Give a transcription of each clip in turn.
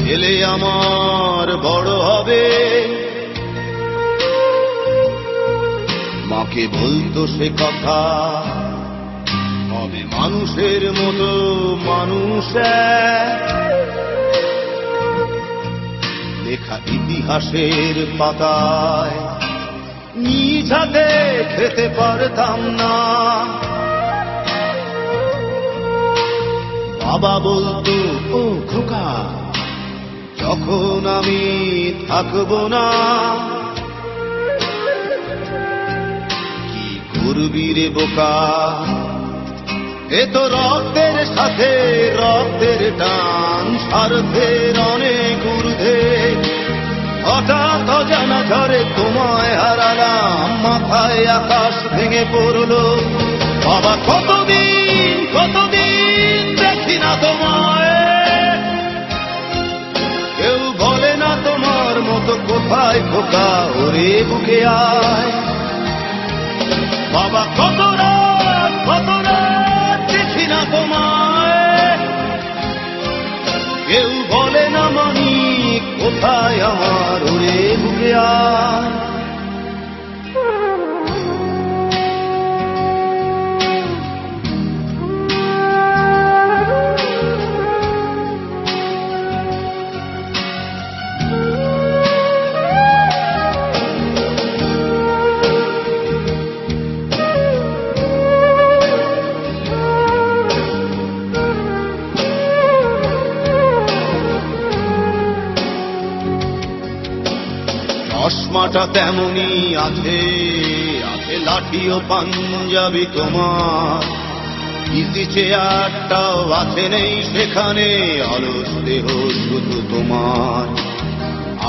ছেলে আমার বড় হবে, মাকে বলতো সে কথা, হবে মানুষের মতো মানুষ। লেখা ইতিহাসের পাতায় নিজ হাতে খেতে পারতাম না। বাবা বলতো, ও খোকা, যখন আমি থাকবো না, কি করবি রে বোকা, এ তো রক্তের সাথে রক্তের টান, স্বার্থের অনেক ঊর্ধ্বে। হঠাৎ অজানা ঝড়ে তোমায় হারালাম, মাথায় আকাশ ভেঙে পড়লো। বাবা কতদিন কতদিন দেখি না তোমায়, কেউ বলে না তোমার মতো কোথায় খোকা, ওরে বুকে আয়। বাবা কত রাত দেখি না তোমায়, কেউ বলে না মানি কোথায় আমার, ওরে বুকে আয়। চশমাটা তেমনি আছে, আছে লাঠি ও পাঞ্জাবি তোমার, ইজি চেয়ারটাও আছে নেই সেখানে, অলস দেহ শুধু তোমার।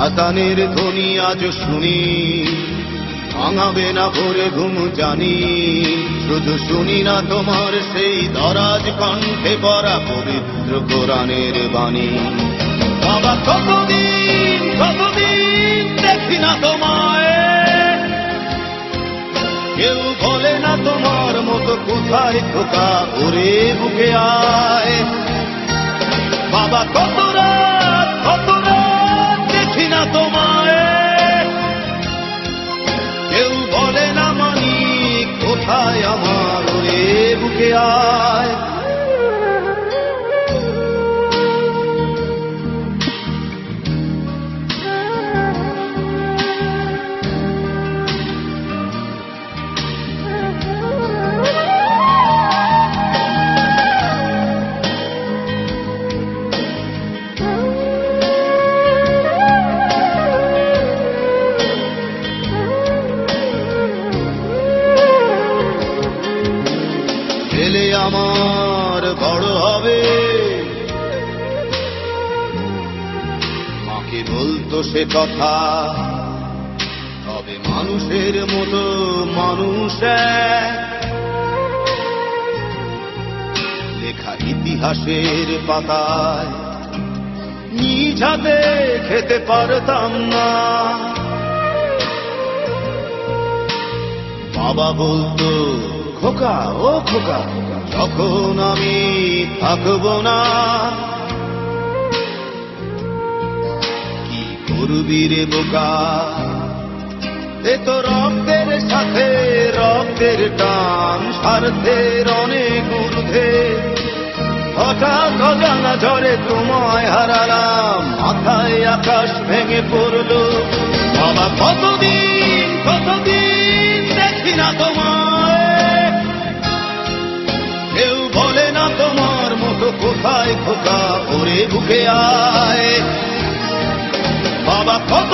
আজানের ধ্বনি আজ শুনি, ভাঙাবে না ভোরে ঘুম জানি, শুধু শুনি না তোমার সেই দরাজ কণ্ঠে পড়া পবিত্র কোরআনের বাণী। বাবা কতদিন কতদিন দেখি না তোমায়, কেউ বলে না তোমার মতো কোথায় খোকা, ওরে বুকে আয়। বাবা কত রাত দেখি না তোমায়, কেউ বলে না মানি কোথায় আমার, ওরে বুকে আয়। ছেলে আমার বড় হবে, মাকে বলতো সে কথা, হবে মানুষের মতো মানুষ। লেখা ইতিহাসের পাতায় নিজ হাতে খেতে পারতাম না। বাবা বলতো, খোকা ও খোকা, যখন আমি থাকবো না, কি করবি রে বোকা, এ তো রক্তের সাথে রক্তের টান, স্বার্থের অনেক ঊর্ধ্বে। হঠাৎ অজানা ঝড়ে তোমায় হারালাম, মাথায় আকাশ ভেঙে পড়লো। বাবা কতদিন কতদিন দেখি না তোমায়, কেউ বলে না তোমার মতো কোথায় খোকা, ওরে বুকে আয়। বাবা কত